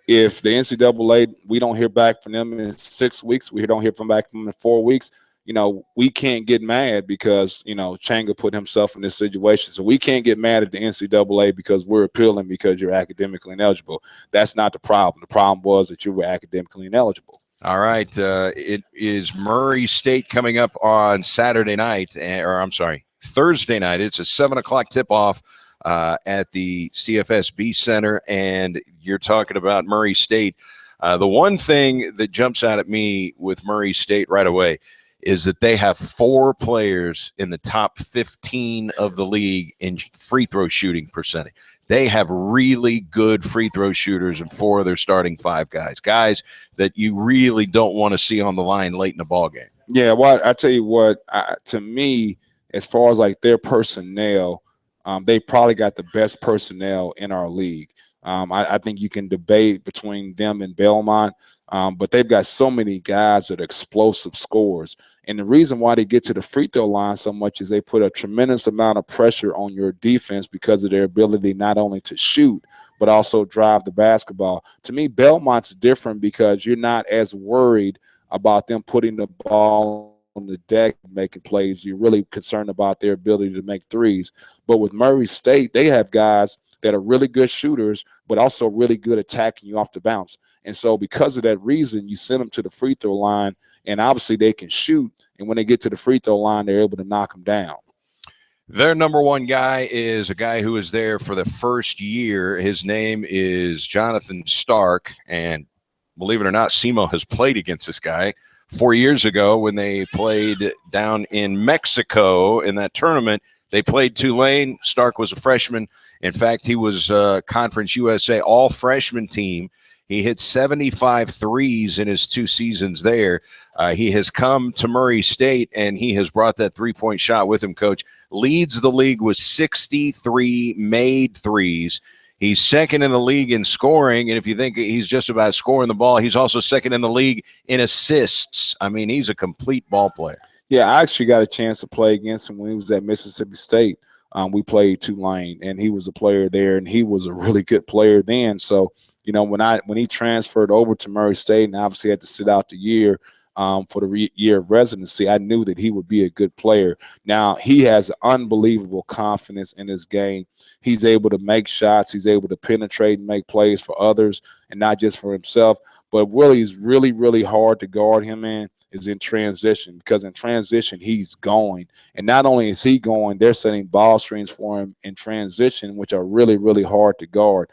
if the NCAA, we don't hear back from them in 6 weeks, we don't hear back from them in 4 weeks, we can't get mad because, Chenga put himself in this situation. So we can't get mad at the NCAA because we're appealing because you're academically ineligible. That's not the problem. The problem was that you were academically ineligible. All right. It is Murray State coming up on Thursday night. It's a 7 o'clock tip-off at the CFSB Center, and you're talking about Murray State. The one thing that jumps out at me with Murray State right away is that they have 4 players in the top 15 of the league in free throw shooting percentage. They have really good free throw shooters and 4 of their starting 5 guys that you really don't want to see on the line late in the ball game. Yeah, well, I tell you what, to me, as far as like their personnel, they probably got the best personnel in our league. I think you can debate between them and Belmont, but they've got so many guys that are explosive scorers. And the reason why they get to the free throw line so much is they put a tremendous amount of pressure on your defense because of their ability not only to shoot, but also drive the basketball. To me, Belmont's different because you're not as worried about them putting the ball on the deck and making plays. You're really concerned about their ability to make threes. But with Murray State, they have guys that are really good shooters, but also really good attacking you off the bounce. And so because of that reason, you send them to the free throw line, and obviously they can shoot. And when they get to the free throw line, they're able to knock them down. Their number 1 guy is a guy who was there for the first year. His name is Jonathan Stark. And believe it or not, SEMO has played against this guy 4 years ago when they played down in Mexico in that tournament. They played Tulane. Stark was a freshman. In fact, he was Conference USA all-freshman team. He hit 75 threes in his 2 seasons there. He has come to Murray State, and he has brought that three-point shot with him, Coach. Leads the league with 63 made threes. He's second in the league in scoring, and if you think he's just about scoring the ball, he's also second in the league in assists. I mean, he's a complete ball player. Yeah, I actually got a chance to play against him when he was at Mississippi State. We played Tulane, and he was a player there, and he was a really good player then. So, when he transferred over to Murray State and obviously had to sit out the year, for the year of residency, I knew that he would be a good player. Now, he has unbelievable confidence in his game. He's able to make shots. He's able to penetrate and make plays for others and not just for himself. But really, it's really, really hard to guard him is in transition, because in transition, he's going. And not only is he going, they're setting ball screens for him in transition, which are really, really hard to guard.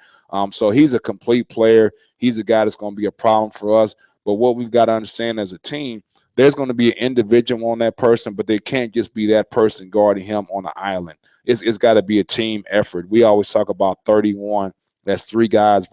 So he's a complete player. He's a guy that's going to be a problem for us. But what we've got to understand as a team, there's going to be an individual on that person, but they can't just be that person guarding him on the island. It's got to be a team effort. We always talk about 31. That's 3 guys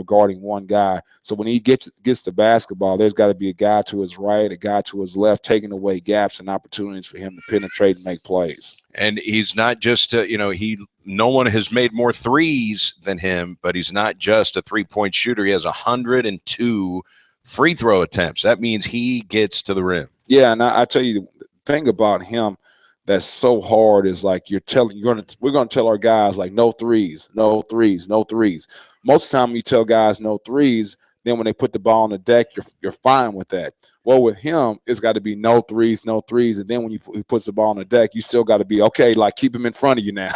guarding 1 guy. So when he gets the basketball, there's got to be a guy to his right, a guy to his left, taking away gaps and opportunities for him to penetrate and make plays. And he's not just, no one has made more threes than him, but he's not just a 3-point shooter. He has 102 free throw attempts. That means he gets to the rim. Yeah, and I tell you, the thing about him that's so hard is like we're going to tell our guys like no threes, no threes, no threes. Most of the time you tell guys no threes, then when they put the ball on the deck, you're fine with that. Well, with him, it's got to be no threes, no threes, and then when he puts the ball on the deck, you still got to be okay. Like keep him in front of you now,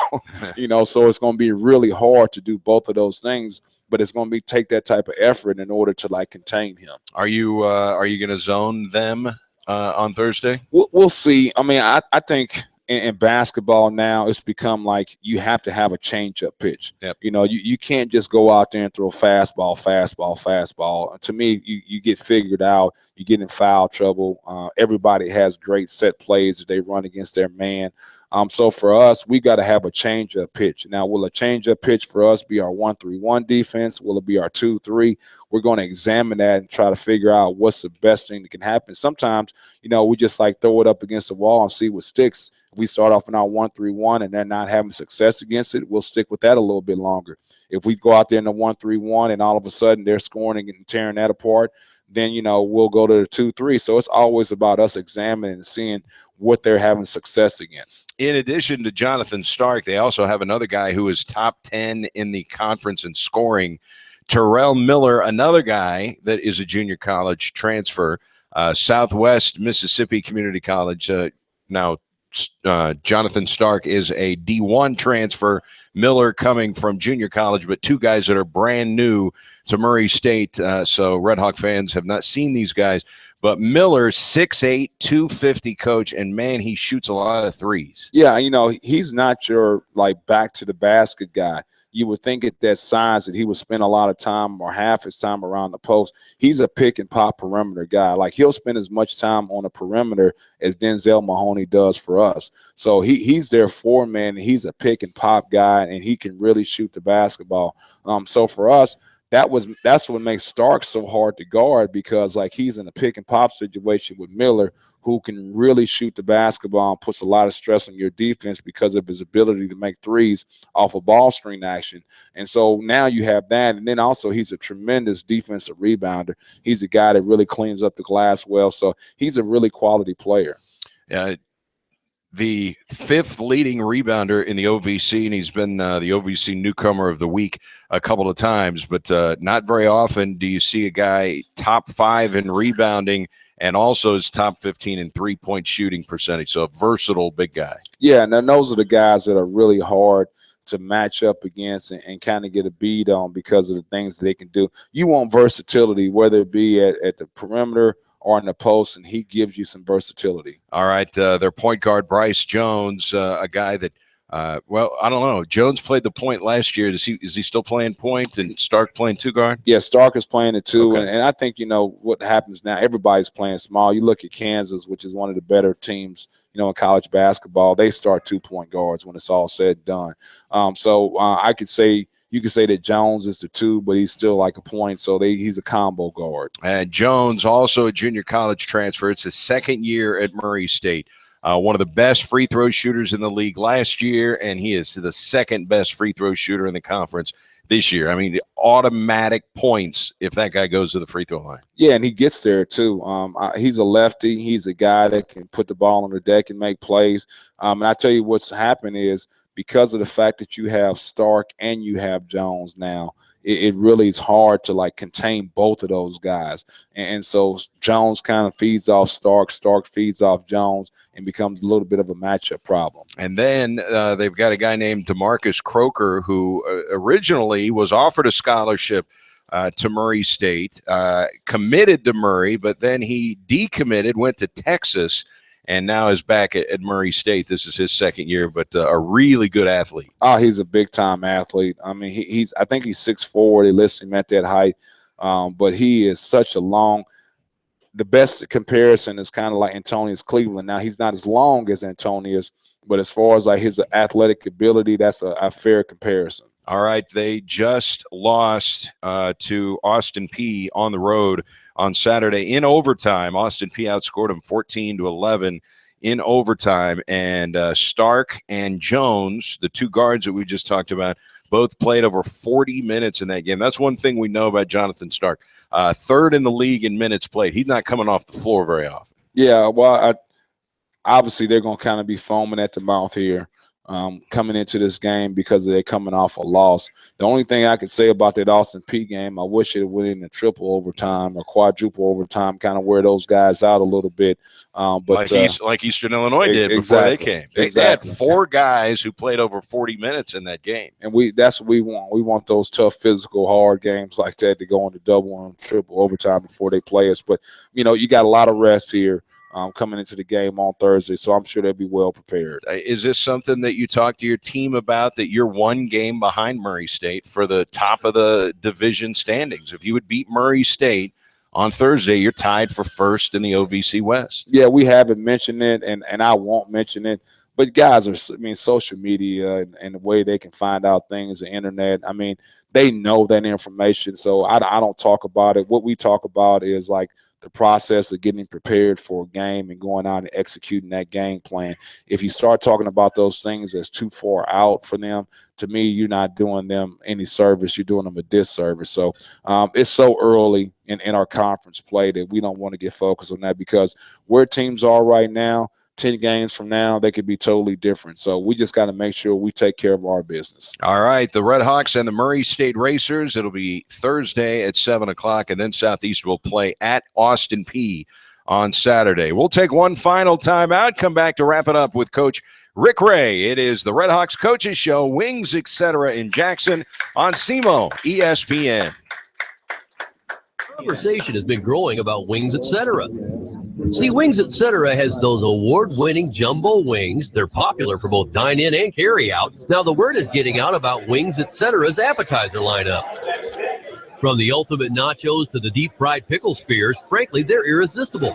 So it's going to be really hard to do both of those things. But it's going to take that type of effort in order to like contain him. Are you going to zone them on Thursday? We'll see. I mean, I think in basketball now it's become like you have to have a change-up pitch. Yep. You can't just go out there and throw fastball. To me, you get figured out. You get in foul trouble. Everybody has great set plays that they run against their man. So for us, we got to have a change-up pitch. Now, will a change-up pitch for us be our 1-3-1 defense? Will it be our 2-3? We're going to examine that and try to figure out what's the best thing that can happen. Sometimes, we just like throw it up against the wall and see what sticks. If we start off in our 1-3-1 and they're not having success against it, we'll stick with that a little bit longer. If we go out there in the 1-3-1 and all of a sudden they're scoring and tearing that apart, then, we'll go to the 2-3. So it's always about us examining and seeing what they're having success against. In addition to Jonathan Stark, they also have another guy who is top 10 in the conference in scoring, Terrell Miller, another guy that is a junior college transfer, Southwest Mississippi Community College. Now, Jonathan Stark is a D1 transfer, Miller coming from junior college, but 2 guys that are brand new to Murray State. So Red Hawk fans have not seen these guys. But Miller, 6'8", 250 coach, and, man, he shoots a lot of threes. Yeah, he's not your, back to the basket guy. You would think at that size that he would spend a lot of time or half his time around the post. He's a pick-and-pop perimeter guy. He'll spend as much time on the perimeter as Denzel Mahoney does for us. So he's their foreman, and he's a pick-and-pop guy, and he can really shoot the basketball. So for us, that's what makes Stark so hard to guard, because he's in a pick and pop situation with Miller, who can really shoot the basketball and puts a lot of stress on your defense because of his ability to make threes off of ball screen action. And so now you have that, and then also he's a tremendous defensive rebounder. He's a guy that really cleans up the glass well, so he's a really quality player. Yeah. The 5th leading rebounder in the OVC, and he's been the OVC Newcomer of the Week a couple of times, but not very often do you see a guy top 5 in rebounding and also is top 15 in 3-point shooting percentage. So a versatile big guy. Yeah, and then those are the guys that are really hard to match up against and kind of get a beat on because of the things that they can do. You want versatility, whether it be at the perimeter or in the post, and he gives you some versatility. All right, their point guard, Bryce Jones, a guy that, I don't know. Jones played the point last year. Is he still playing point, and Stark playing 2 guard? Yeah, Stark is playing it 2, okay. and I think, what happens now, everybody's playing small. You look at Kansas, which is one of the better teams, in college basketball. They start 2-point guards when it's all said and done. I could say, you could say that Jones is the 2, but he's still like a point, so he's a combo guard. And Jones, also a junior college transfer. It's his 2nd year at Murray State. One of the best free throw shooters in the league last year, and he is the 2nd best free throw shooter in the conference this year. I mean, automatic points if that guy goes to the free throw line. Yeah, and he gets there too. He's a lefty. He's a guy that can put the ball on the deck and make plays. And I tell you what's happened is, because of the fact that you have Stark and you have Jones now, it really is hard to like contain both of those guys. And so Jones kind of feeds off Stark, Stark feeds off Jones, and becomes a little bit of a matchup problem. And then they've got a guy named DeMarcus Croker who originally was offered a scholarship to Murray State, committed to Murray, but then he decommitted, went to Texas, and now is back at Murray State. This is his second year, but a really good athlete. Oh, he's a big-time athlete. I mean, I think he's 6'4". They list him at that height, but he is such a long – the best comparison is kind of like Antonius Cleveland. Now, he's not as long as Antonius, but as far as like his athletic ability, that's a fair comparison. All right, they just lost to Austin Peay on the road on Saturday in overtime. Austin Peay outscored them 14-11 in overtime, and Stark and Jones, the two guards that we just talked about, both played over 40 minutes in that game. That's one thing we know about Jonathan Stark. Third in the league in minutes played. He's not coming off the floor very often. Yeah, well, obviously they're going to kind of be foaming at the mouth here. Coming into this game because they're coming off a loss. The only thing I could say about that Austin Peay game, I wish it went in a triple overtime or quadruple overtime, kind of wear those guys out a little bit. But like Eastern Illinois did before they came. They had 4 guys who played over 40 minutes in that game. And that's what we want. We want those tough, physical, hard games like that to go into double and triple overtime before they play us. But, you got a lot of rest here. Coming into the game on Thursday, so I'm sure they'll be well prepared. Is this something that you talk to your team about, that you're one game behind Murray State for the top of the division standings? If you would beat Murray State on Thursday, you're tied for first in the OVC West. Yeah, we haven't mentioned it, and I won't mention it. But guys social media and the way they can find out things, the internet, they know that information, so I don't talk about it. What we talk about is like the process of getting prepared for a game and going out and executing that game plan. If you start talking about those things that's too far out for them, to me, you're not doing them any service. You're doing them a disservice. So it's so early in our conference play that we don't want to get focused on that, because where teams are right now, 10 games from now, they could be totally different. So we just got to make sure we take care of our business. All right, the Redhawks and the Murray State Racers, it'll be Thursday at 7 o'clock, and then Southeast will play at Austin Peay on Saturday. We'll take one final timeout, come back to wrap it up with Coach Rick Ray. It is the Redhawks Coaches Show, Wings, etc. in Jackson on SEMO ESPN. Conversation has been growing about Wings, etc. See, Wings Etc. has those award-winning jumbo wings. They're popular for both dine-in and carry-out. Now, the word is getting out about Wings Etc.'s appetizer lineup. From the ultimate nachos to the deep-fried pickle spears, frankly, they're irresistible.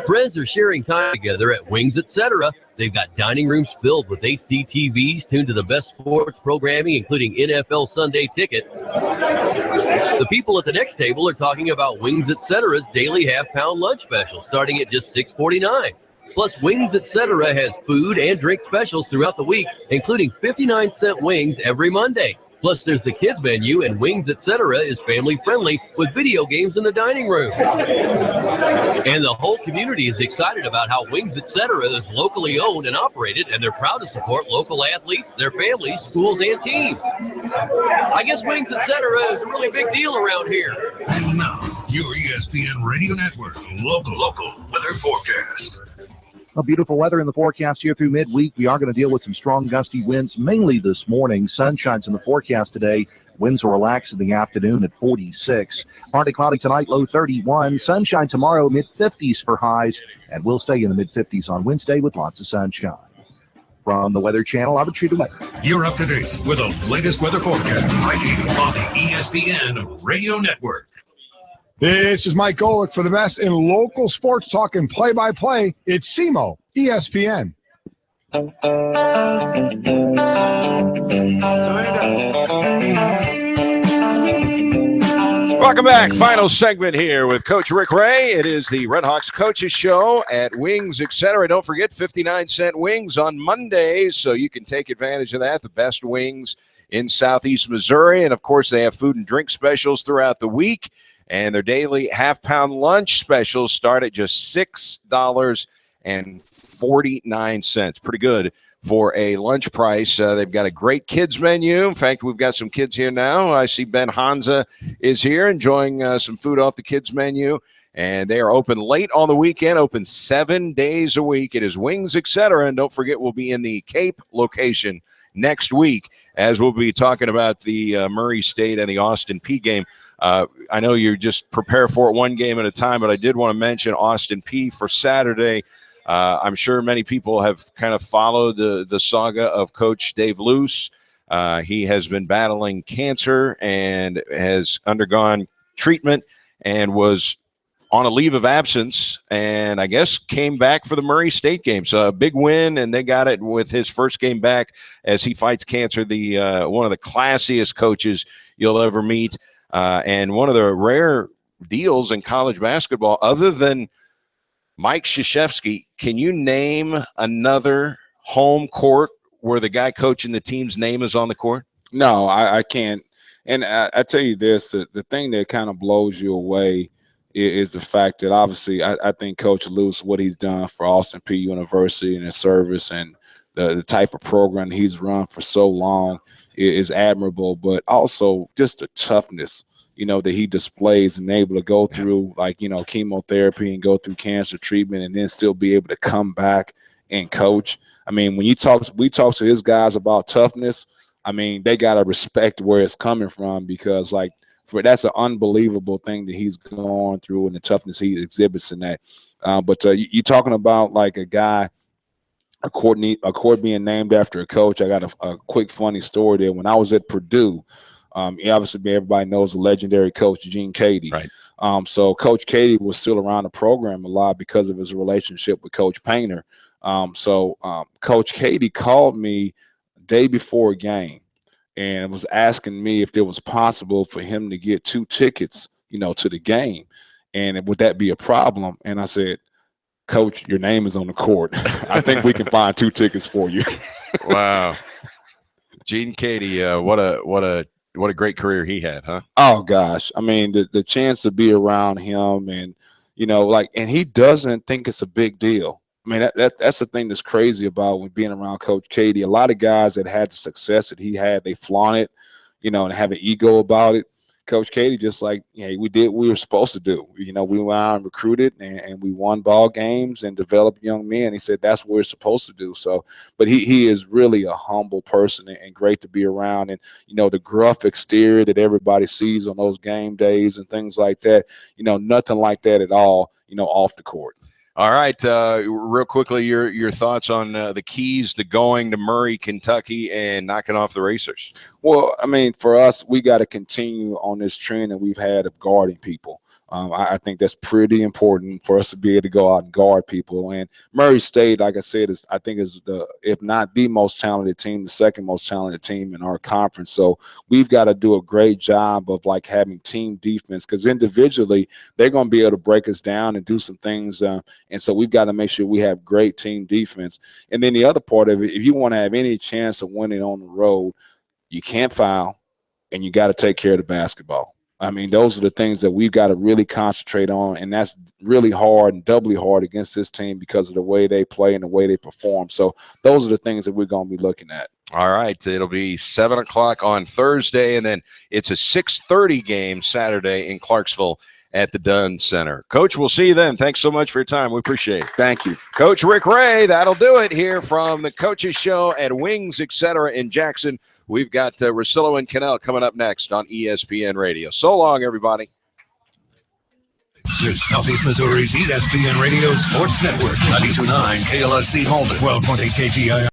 Friends are sharing time together at Wings Etc. They've got dining rooms filled with HD TVs tuned to the best sports programming, including NFL Sunday Ticket. The people at the next table are talking about Wings Etc.'s daily half-pound lunch special, starting at just $6.49. Plus, Wings Etc. has food and drink specials throughout the week, including 59-cent wings every Monday. Plus, there's the kids menu, and Wings Etc. is family-friendly with video games in the dining room. And the whole community is excited about how Wings Etc. is locally owned and operated, and they're proud to support local athletes, their families, schools, and teams. I guess Wings Etc. is a really big deal around here. And now, your ESPN Radio Network local weather forecast. Beautiful weather in the forecast here through midweek. We are going to deal with some strong gusty winds, mainly this morning. Sunshine's in the forecast today. Winds will relax in the afternoon at 46. Partly cloudy tonight, low 31. Sunshine tomorrow, mid-50s for highs, and we'll stay in the mid-50s on Wednesday with lots of sunshine. From the Weather Channel, I'm Richard Weather. You're up to date with the latest weather forecast right here on the ESPN Radio Network. This is Mike Golick for the best in local sports talk and play-by-play. It's SEMO ESPN. Welcome back. Final segment here with Coach Rick Ray. It is the Redhawks Coaches Show at Wings, etc. Don't forget 59-cent wings on Mondays, so you can take advantage of that. The best wings in Southeast Missouri. And, of course, they have food and drink specials throughout the week. And their daily half-pound lunch specials start at just $6.49. Pretty good for a lunch price. They've got a great kids menu. In fact, we've got some kids here now. I see Ben Hansa is here enjoying some food off the kids menu. And they are open late on the weekend, open 7 days a week. It is Wings, etc. And don't forget, we'll be in the Cape location next week as we'll be talking about the Murray State and the Austin Peay game. I know you just prepare for it one game at a time, but I did want to mention Austin Peay for Saturday. I'm sure many people have kind of followed the saga of Coach Dave Luce. He has been battling cancer and has undergone treatment and was on a leave of absence, and I guess came back for the Murray State game. So a big win, and they got it with his first game back as he fights cancer. The one of the classiest coaches you'll ever meet, and one of the rare deals in college basketball, other than Mike Krzyzewski. Can you name another home court where the guy coaching the team's name is on the court? No, I can't. And I tell you this, the thing that kind of blows you away is the fact that obviously I think Coach Luce, what he's done for Austin Peay University and his service and the type of program he's run for so long is admirable, but also just the toughness, that he displays and able to go through chemotherapy and go through cancer treatment and then still be able to come back and coach. I mean, when we talk to his guys about toughness, I mean, they got to respect where it's coming from because that's an unbelievable thing that he's going through and the toughness he exhibits in that. But you're talking about like a guy, a court being named after a coach. I got a quick funny story there. When I was at Purdue, obviously everybody knows the legendary coach Gene Cady. Right. So Coach Cady was still around the program a lot because of his relationship with Coach Painter. So Coach Cady called me day before a game and was asking me if it was possible for him to get 2 tickets, to the game. And would that be a problem? And I said, Coach, your name is on the court. I think we can find 2 tickets for you. Wow. Gene Cady, what a great career he had, huh? Oh gosh. I mean, the chance to be around him and, and he doesn't think it's a big deal. I mean, that's the thing that's crazy about when being around Coach Cady. A lot of guys that had the success that he had, they flaunt it, and have an ego about it. Coach Cady just we did what we were supposed to do. We went out and recruited and we won ball games and developed young men. He said that's what we're supposed to do. So, but he is really a humble person and great to be around. And, the gruff exterior that everybody sees on those game days and things like that, nothing like that at all, off the court. All right, real quickly, your thoughts on the keys to going to Murray, Kentucky, and knocking off the Racers? Well, I mean, for us, we got to continue on this trend that we've had of guarding people. I think that's pretty important for us to be able to go out and guard people. And Murray State, like I said, is the, if not the most talented team, the second most talented team in our conference. So we've got to do a great job of having team defense because individually they're going to be able to break us down and do some things. And so we've got to make sure we have great team defense. And then the other part of it, if you want to have any chance of winning on the road, you can't foul and you got to take care of the basketball. I mean, those are the things that we've got to really concentrate on, and that's really hard and doubly hard against this team because of the way they play and the way they perform. So those are the things that we're going to be looking at. All right, it'll be 7 o'clock on Thursday, and then it's a 6:30 game Saturday in Clarksville at the Dunn Center. Coach, we'll see you then. Thanks so much for your time. We appreciate it. Thank you. Coach Rick Ray, that'll do it here from the Coaches Show at Wings, etc. in Jackson. We've got Russillo and Cannell coming up next on ESPN Radio. So long, everybody. This is Southeast Missouri's ESPN Radio Sports Network, 92.9 KLSC Holden, 1220 KGI.